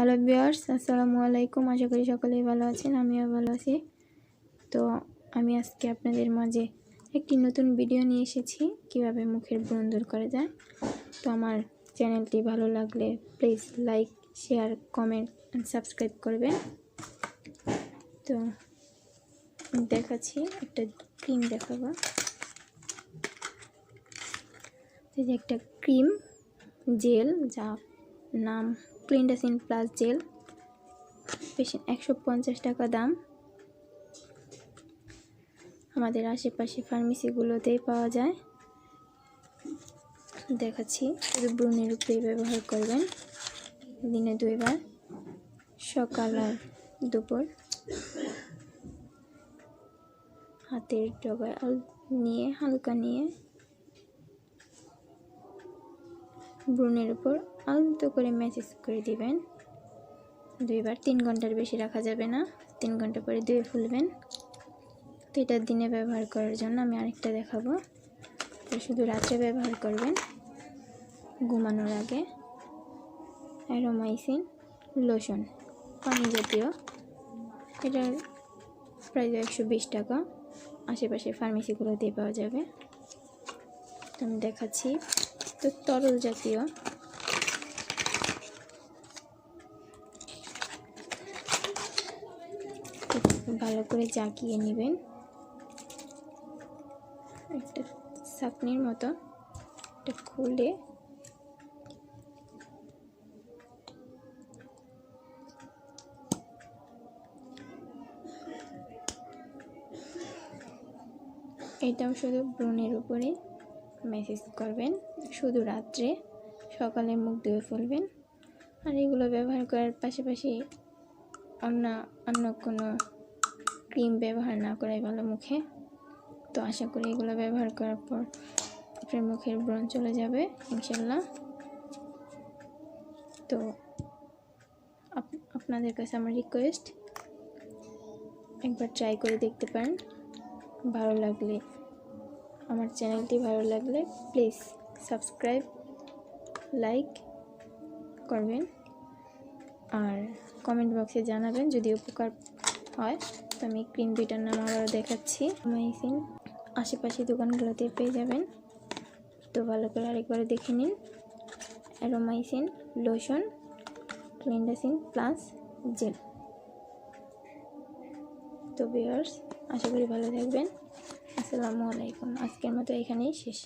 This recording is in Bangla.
হ্যালো ভিউয়ার্স, আসসালামু আলাইকুম। আশা করি সকলেই ভালো আছেন, আমিও ভালো আছি। তো আমি আজকে আপনাদের মাঝে একটি নতুন ভিডিও নিয়ে এসেছি, কিভাবে মুখের ব্রণ দূর করা যায়। তো আমার চ্যানেলটি ভালো লাগলে please like, share, comment and subscribe করবেন। তো দেখাচ্ছি, একটা ক্রিম দেখাবো। এই যে একটা ক্রিম জেল, যা নাম ক্লিনডাসিন প্লাস জেল, বেশি 150 টাকা দাম। আমাদের আশেপাশে ফার্মেসিগুলোতেই পাওয়া যায়। দেখাচ্ছি, শুধু ব্রণের উপরেই ব্যবহার করবেন, দিনে 2 বার, সকাল আর দুপুর। হাতের ডগায় নিয়ে হালকা নিয়ে ব্রণের উপর আলতো করে ম্যাসেজ করে দিবেন 2 বার। 3 ঘন্টার বেশি রাখা যাবে না, 3 ঘন্টা পরে ধুয়ে ফেলবেন। তো এটা দিনে ব্যবহার করার জন্য আমি আরেকটা দেখাবো। তো শুধু রাত্রে ব্যবহার করবেন, ঘুমানোর আগে। অ্যারোমাইসিন লোশন, পানি জাতীয়, এটার প্রাইস 120 টাকা। আশেপাশে ফার্মেসিগুলোতেই পাওয়া যাবে। তো আমি দেখাচ্ছি, তো তরল জাতীয়, ভালো করে জাকিয়ে নেবেন একটা ছাঁকনির মতো। এটা খুলে এটাও শুধু ব্রণের উপরে ম্যাসেজ করবেন, শুধু রাত্রে, সকালে মুখ ধুয়ে ফেলবেন। আর এগুলো ব্যবহার করার পাশাপাশি অন্য কোনো ক্রিম ব্যবহার না করাই ভালো মুখে। তো আশা করি এগুলো ব্যবহার করার পর আপনার মুখের ব্রণ চলে যাবে ইনশাল্লাহ। তো আপনাদের কাছে আমার রিকোয়েস্ট, একবার ট্রাই করে দেখতে পারেন। ভালো লাগলে, আমার চ্যানেলটি ভালো লাগলে প্লিজ সাবস্ক্রাইব, লাইক করবেন। আর কমেন্ট বক্সে জানাবেন যদি উপকার হয়। তো আমি ক্রিম দুইটার নাম আবারও দেখাচ্ছি। অ্যারোমাইসিন আশেপাশে দোকানগুলোতে পেয়ে যাবেন। তো ভালো করে আরেকবার দেখে নিন। অ্যারোমাইসিন লোশন, ক্লিনডাসিন প্লাস জেল। তো ভিউয়ার্স, আশা করি ভালো থাকবেন। আসসালামু আলাইকুম। আজকের মতো এখানেই শেষ।